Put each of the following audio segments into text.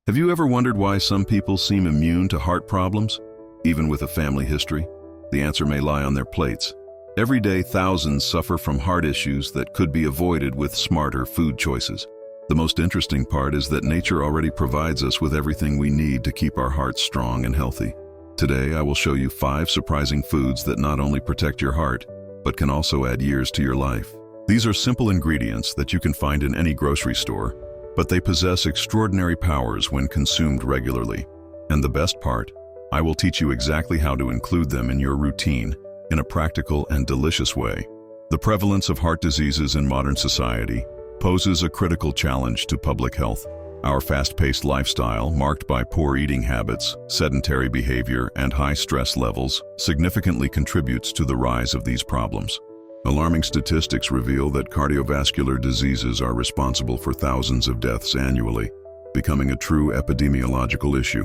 Have you ever wondered why some people seem immune to heart problems, even with a family history? The answer may lie on their plates. Every day, thousands suffer from heart issues that could be avoided with smarter food choices. The most interesting part is that nature already provides us with everything we need to keep our hearts strong and healthy. Today, I will show you 5 surprising foods that not only protect your heart, but can also add years to your life. These are simple ingredients that you can find in any grocery store, but they possess extraordinary powers when consumed regularly. And the best part, I will teach you exactly how to include them in your routine in a practical and delicious way. The prevalence of heart diseases in modern society poses a critical challenge to public health. Our fast-paced lifestyle, marked by poor eating habits, sedentary behavior, and high stress levels, significantly contributes to the rise of these problems. Alarming statistics reveal that cardiovascular diseases are responsible for thousands of deaths annually, becoming a true epidemiological issue.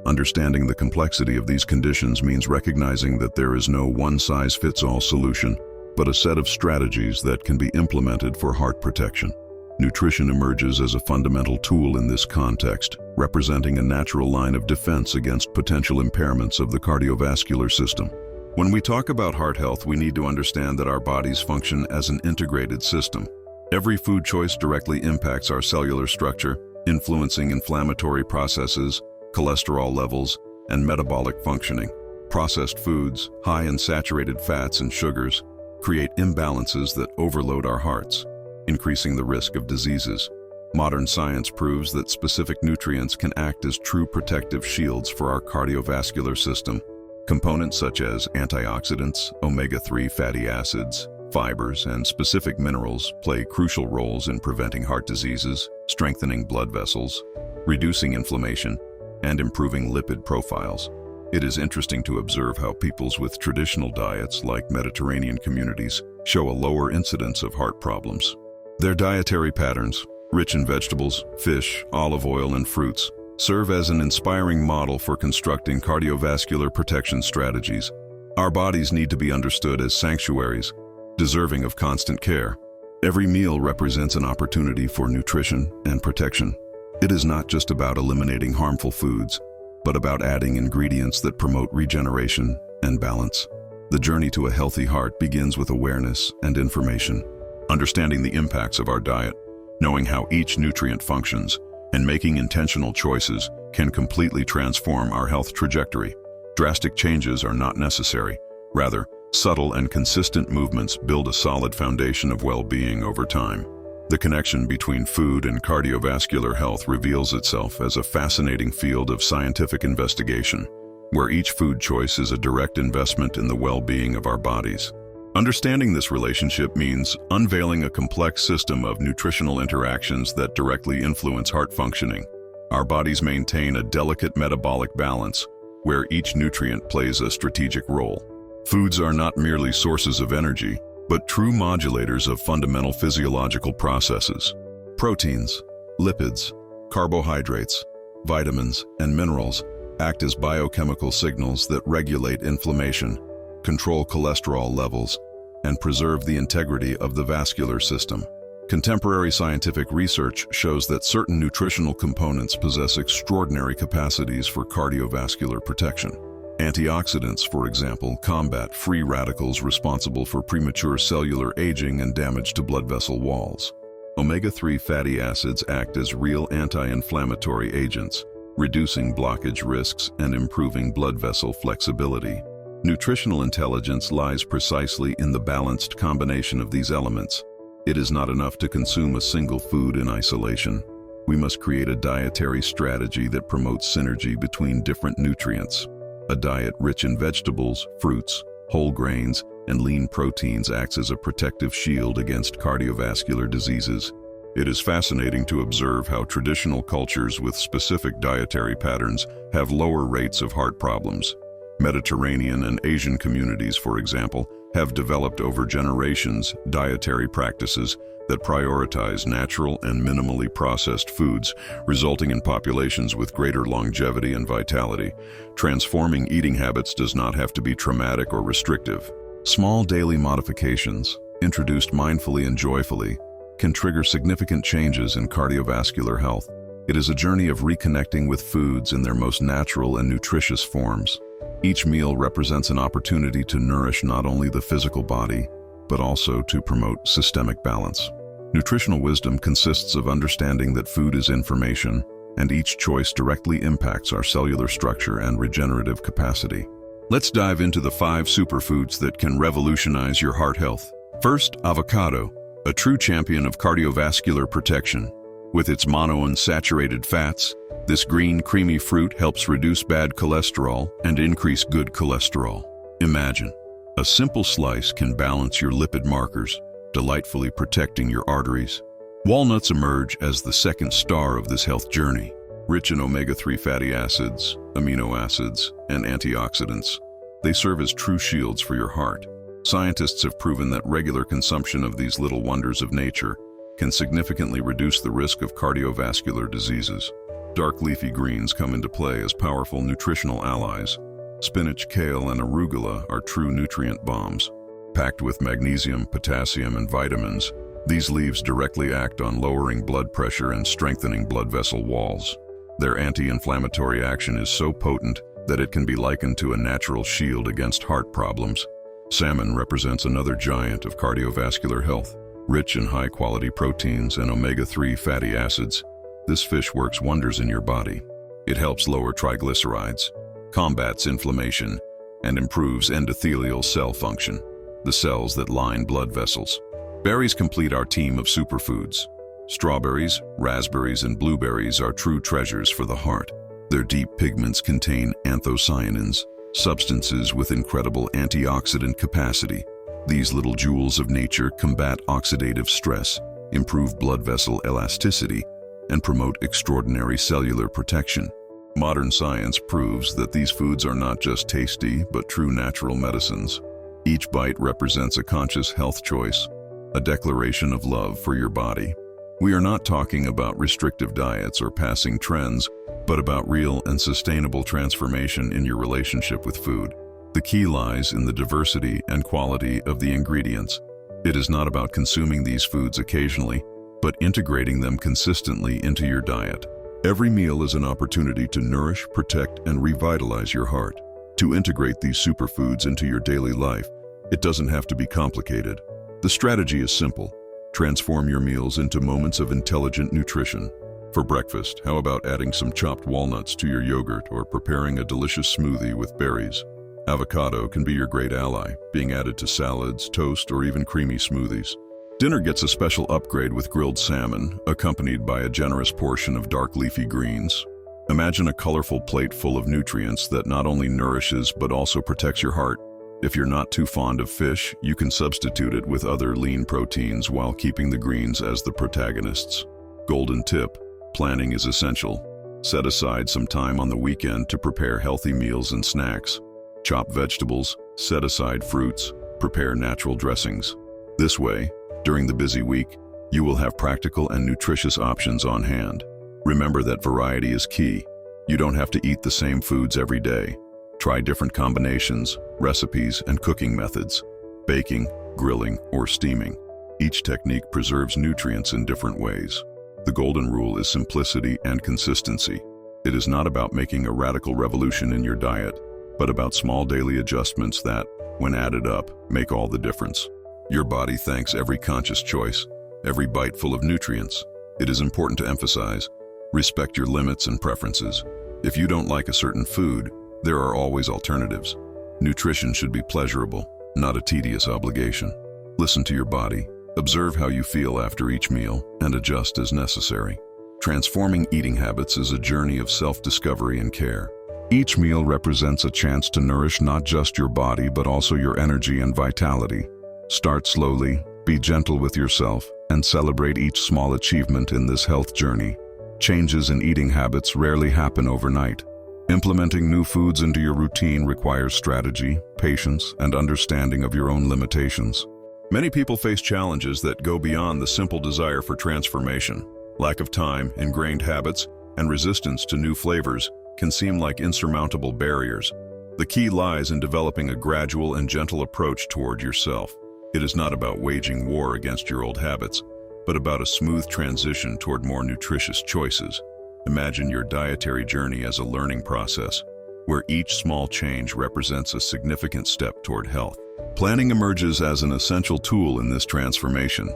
Understanding the complexity of these conditions means recognizing that there is no one-size-fits-all solution, but a set of strategies that can be implemented for heart protection. Nutrition emerges as a fundamental tool in this context, representing a natural line of defense against potential impairments of the cardiovascular system. When we talk about heart health, we need to understand that our bodies function as an integrated system. Every food choice directly impacts our cellular structure, influencing inflammatory processes, cholesterol levels, and metabolic functioning. Processed foods, high in saturated fats and sugars, create imbalances that overload our hearts, increasing the risk of diseases. Modern science proves that specific nutrients can act as true protective shields for our cardiovascular system. Components such as antioxidants, omega-3 fatty acids, fibers, and specific minerals play crucial roles in preventing heart diseases, strengthening blood vessels, reducing inflammation, and improving lipid profiles. It is interesting to observe how peoples with traditional diets, like Mediterranean communities, show a lower incidence of heart problems. Their dietary patterns, rich in vegetables, fish, olive oil, and fruits, serve as an inspiring model for constructing cardiovascular protection strategies. Our bodies need to be understood as sanctuaries, deserving of constant care. Every meal represents an opportunity for nutrition and protection. It is not just about eliminating harmful foods, but about adding ingredients that promote regeneration and balance. The journey to a healthy heart begins with awareness and information. Understanding the impacts of our diet, knowing how each nutrient functions, and making intentional choices can completely transform our health trajectory. Drastic changes are not necessary. Rather, subtle and consistent movements build a solid foundation of well-being over time. The connection between food and cardiovascular health reveals itself as a fascinating field of scientific investigation, where each food choice is a direct investment in the well-being of our bodies. Understanding this relationship means unveiling a complex system of nutritional interactions that directly influence heart functioning. Our bodies maintain a delicate metabolic balance, where each nutrient plays a strategic role. Foods are not merely sources of energy, but true modulators of fundamental physiological processes. Proteins, lipids, carbohydrates, vitamins, and minerals act as biochemical signals that regulate inflammation, control cholesterol levels, and preserve the integrity of the vascular system. Contemporary scientific research shows that certain nutritional components possess extraordinary capacities for cardiovascular protection. Antioxidants, for example, combat free radicals responsible for premature cellular aging and damage to blood vessel walls. Omega-3 fatty acids act as real anti-inflammatory agents, reducing blockage risks and improving blood vessel flexibility. Nutritional intelligence lies precisely in the balanced combination of these elements. It is not enough to consume a single food in isolation. We must create a dietary strategy that promotes synergy between different nutrients. A diet rich in vegetables, fruits, whole grains, and lean proteins acts as a protective shield against cardiovascular diseases. It is fascinating to observe how traditional cultures with specific dietary patterns have lower rates of heart problems. Mediterranean and Asian communities, for example, have developed over generations dietary practices that prioritize natural and minimally processed foods, resulting in populations with greater longevity and vitality. Transforming eating habits does not have to be traumatic or restrictive. Small daily modifications, introduced mindfully and joyfully, can trigger significant changes in cardiovascular health. It is a journey of reconnecting with foods in their most natural and nutritious forms. Each meal represents an opportunity to nourish not only the physical body, but also to promote systemic balance. Nutritional wisdom consists of understanding that food is information, and each choice directly impacts our cellular structure and regenerative capacity. Let's dive into the 5 superfoods that can revolutionize your heart health. First, avocado, a true champion of cardiovascular protection. With its monounsaturated fats, this green, creamy fruit helps reduce bad cholesterol and increase good cholesterol. Imagine, a simple slice can balance your lipid markers, delightfully protecting your arteries. Walnuts emerge as the second star of this health journey. Rich in omega-3 fatty acids, amino acids, and antioxidants, they serve as true shields for your heart. Scientists have proven that regular consumption of these little wonders of nature can significantly reduce the risk of cardiovascular diseases. Dark leafy greens come into play as powerful nutritional allies. Spinach, kale, and arugula are true nutrient bombs. Packed with magnesium, potassium, and vitamins, these leaves directly act on lowering blood pressure and strengthening blood vessel walls. Their anti-inflammatory action is so potent that it can be likened to a natural shield against heart problems. Salmon represents another giant of cardiovascular health. Rich in high-quality proteins and omega-3 fatty acids, this fish works wonders in your body. It helps lower triglycerides, combats inflammation, and improves endothelial cell function, the cells that line blood vessels. Berries complete our team of superfoods. Strawberries, raspberries, and blueberries are true treasures for the heart. Their deep pigments contain anthocyanins, substances with incredible antioxidant capacity. These little jewels of nature combat oxidative stress, improve blood vessel elasticity, and promote extraordinary cellular protection. Modern science proves that these foods are not just tasty, but true natural medicines. Each bite represents a conscious health choice, a declaration of love for your body. We are not talking about restrictive diets or passing trends, but about real and sustainable transformation in your relationship with food. The key lies in the diversity and quality of the ingredients. It is not about consuming these foods occasionally, but integrating them consistently into your diet. Every meal is an opportunity to nourish, protect, and revitalize your heart. To integrate these superfoods into your daily life, it doesn't have to be complicated. The strategy is simple. Transform your meals into moments of intelligent nutrition. For breakfast, how about adding some chopped walnuts to your yogurt or preparing a delicious smoothie with berries? Avocado can be your great ally, being added to salads, toast, or even creamy smoothies. Dinner gets a special upgrade with grilled salmon, accompanied by a generous portion of dark leafy greens. Imagine a colorful plate full of nutrients that not only nourishes but also protects your heart. If you're not too fond of fish, you can substitute it with other lean proteins while keeping the greens as the protagonists. Golden tip: planning is essential. Set aside some time on the weekend to prepare healthy meals and snacks. Chop vegetables, set aside fruits, prepare natural dressings. This way, during the busy week, you will have practical and nutritious options on hand. Remember that variety is key. You don't have to eat the same foods every day. Try different combinations, recipes, and cooking methods. Baking, grilling, or steaming. Each technique preserves nutrients in different ways. The golden rule is simplicity and consistency. It is not about making a radical revolution in your diet, but about small daily adjustments that, when added up, make all the difference. Your body thanks every conscious choice, every bite full of nutrients. It is important to emphasize, respect your limits and preferences. If you don't like a certain food, there are always alternatives. Nutrition should be pleasurable, not a tedious obligation. Listen to your body, observe how you feel after each meal, and adjust as necessary. Transforming eating habits is a journey of self-discovery and care. Each meal represents a chance to nourish not just your body but also your energy and vitality. Start slowly, be gentle with yourself, and celebrate each small achievement in this health journey. Changes in eating habits rarely happen overnight. Implementing new foods into your routine requires strategy, patience, and understanding of your own limitations. Many people face challenges that go beyond the simple desire for transformation. Lack of time, ingrained habits, and resistance to new flavors can seem like insurmountable barriers. The key lies in developing a gradual and gentle approach toward yourself. It is not about waging war against your old habits, but about a smooth transition toward more nutritious choices. Imagine your dietary journey as a learning process, where each small change represents a significant step toward health. Planning emerges as an essential tool in this transformation.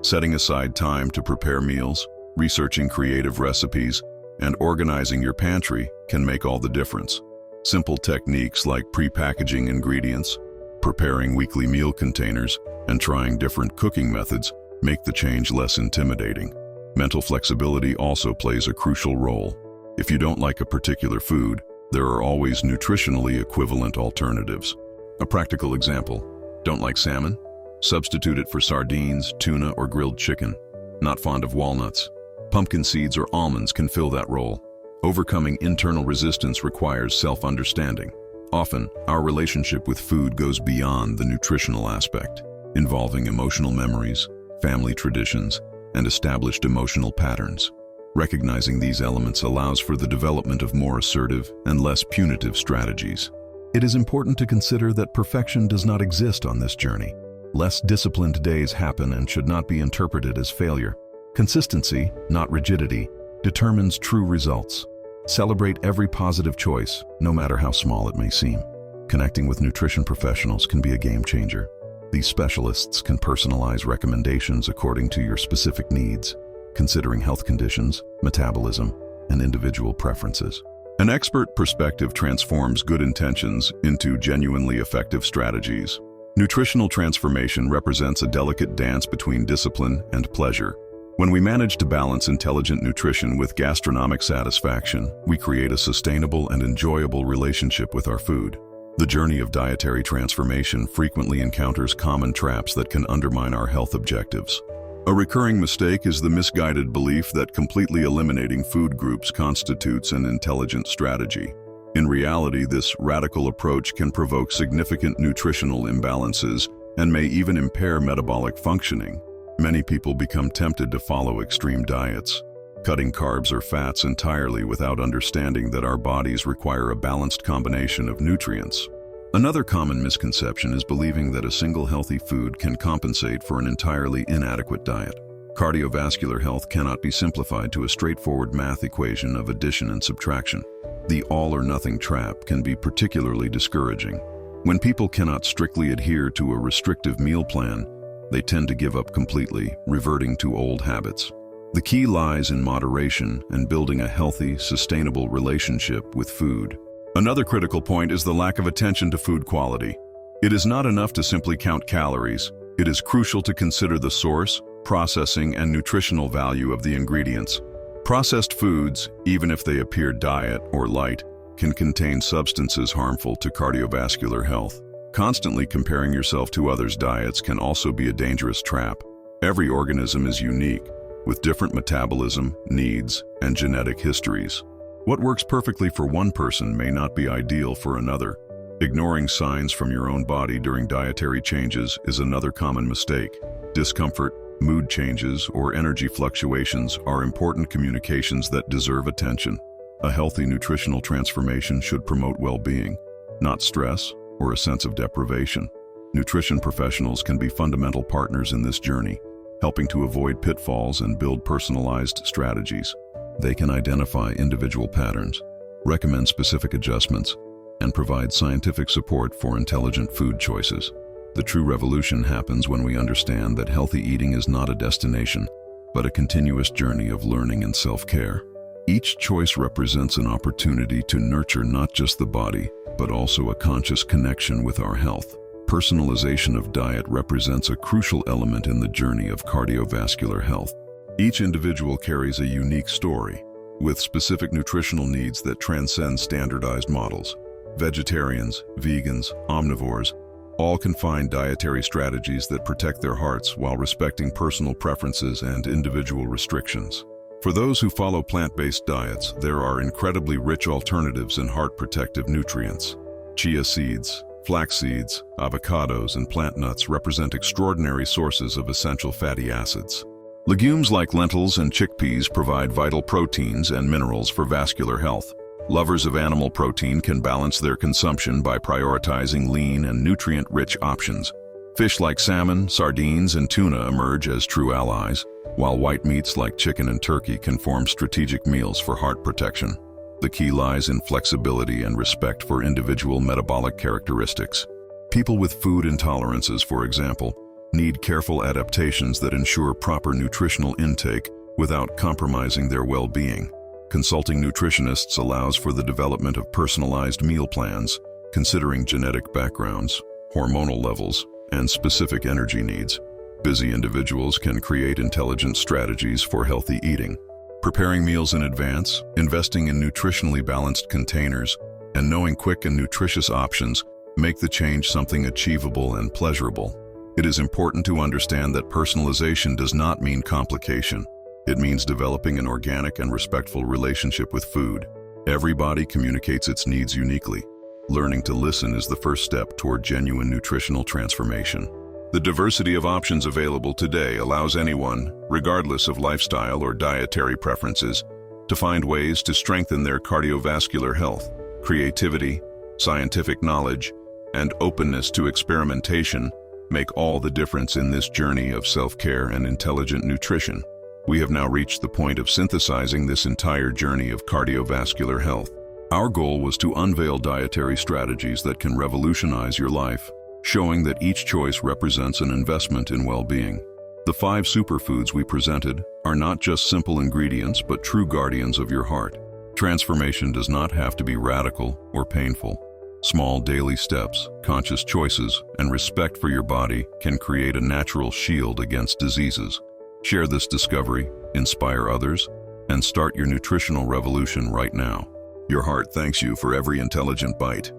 Setting aside time to prepare meals, researching creative recipes, and organizing your pantry can make all the difference. Simple techniques like pre-packaging ingredients, preparing weekly meal containers, and trying different cooking methods make the change less intimidating. Mental flexibility also plays a crucial role. If you don't like a particular food, there are always nutritionally equivalent alternatives. A practical example: don't like salmon? Substitute it for sardines, tuna, or grilled chicken. Not fond of walnuts? Pumpkin seeds or almonds can fill that role. Overcoming internal resistance requires self-understanding. Often, our relationship with food goes beyond the nutritional aspect, involving emotional memories, family traditions, and established emotional patterns. Recognizing these elements allows for the development of more assertive and less punitive strategies. It is important to consider that perfection does not exist on this journey. Less disciplined days happen and should not be interpreted as failure. Consistency, not rigidity, determines true results. Celebrate every positive choice, no matter how small it may seem. Connecting with nutrition professionals can be a game changer. These specialists can personalize recommendations according to your specific needs, considering health conditions, metabolism, and individual preferences. An expert perspective transforms good intentions into genuinely effective strategies. Nutritional transformation represents a delicate dance between discipline and pleasure. When we manage to balance intelligent nutrition with gastronomic satisfaction, we create a sustainable and enjoyable relationship with our food. The journey of dietary transformation frequently encounters common traps that can undermine our health objectives. A recurring mistake is the misguided belief that completely eliminating food groups constitutes an intelligent strategy. In reality, this radical approach can provoke significant nutritional imbalances and may even impair metabolic functioning. Many people become tempted to follow extreme diets, cutting carbs or fats entirely without understanding that our bodies require a balanced combination of nutrients. Another common misconception is believing that a single healthy food can compensate for an entirely inadequate diet. Cardiovascular health cannot be simplified to a straightforward math equation of addition and subtraction. The all-or-nothing trap can be particularly discouraging. When people cannot strictly adhere to a restrictive meal plan, they tend to give up completely, reverting to old habits. The key lies in moderation and building a healthy, sustainable relationship with food. Another critical point is the lack of attention to food quality. It is not enough to simply count calories. It is crucial to consider the source, processing, and nutritional value of the ingredients. Processed foods, even if they appear diet or light, can contain substances harmful to cardiovascular health. Constantly comparing yourself to others' diets can also be a dangerous trap. Every organism is unique, with different metabolism, needs, and genetic histories. What works perfectly for one person may not be ideal for another. Ignoring signs from your own body during dietary changes is another common mistake. Discomfort, mood changes, or energy fluctuations are important communications that deserve attention. A healthy nutritional transformation should promote well-being, not stress or a sense of deprivation. Nutrition professionals can be fundamental partners in this journey, helping to avoid pitfalls and build personalized strategies. They can identify individual patterns, recommend specific adjustments, and provide scientific support for intelligent food choices. The true revolution happens when we understand that healthy eating is not a destination, but a continuous journey of learning and self-care. Each choice represents an opportunity to nurture not just the body, but also a conscious connection with our health. Personalization of diet represents a crucial element in the journey of cardiovascular health. Each individual carries a unique story, with specific nutritional needs that transcend standardized models. Vegetarians, vegans, omnivores, all can find dietary strategies that protect their hearts while respecting personal preferences and individual restrictions. For those who follow plant-based diets, there are incredibly rich alternatives in heart-protective nutrients. Chia seeds, flax seeds, avocados, and plant nuts represent extraordinary sources of essential fatty acids. Legumes like lentils and chickpeas provide vital proteins and minerals for vascular health. Lovers of animal protein can balance their consumption by prioritizing lean and nutrient-rich options. Fish like salmon, sardines, and tuna emerge as true allies, while white meats like chicken and turkey can form strategic meals for heart protection. The key lies in flexibility and respect for individual metabolic characteristics. People with food intolerances, for example, need careful adaptations that ensure proper nutritional intake without compromising their well-being. Consulting nutritionists allows for the development of personalized meal plans, considering genetic backgrounds, hormonal levels, and specific energy needs. Busy individuals can create intelligent strategies for healthy eating. Preparing meals in advance, investing in nutritionally balanced containers, and knowing quick and nutritious options make the change something achievable and pleasurable. It is important to understand that personalization does not mean complication. It means developing an organic and respectful relationship with food. Every body communicates its needs uniquely. Learning to listen is the first step toward genuine nutritional transformation. The diversity of options available today allows anyone, regardless of lifestyle or dietary preferences, to find ways to strengthen their cardiovascular health. Creativity, scientific knowledge, and openness to experimentation make all the difference in this journey of self-care and intelligent nutrition. We have now reached the point of synthesizing this entire journey of cardiovascular health. Our goal was to unveil dietary strategies that can revolutionize your life, showing that each choice represents an investment in well-being. The 5 superfoods we presented are not just simple ingredients, but true guardians of your heart. Transformation does not have to be radical or painful. Small daily steps, conscious choices, and respect for your body can create a natural shield against diseases. Share this discovery, inspire others, and start your nutritional revolution right now. Your heart thanks you for every intelligent bite.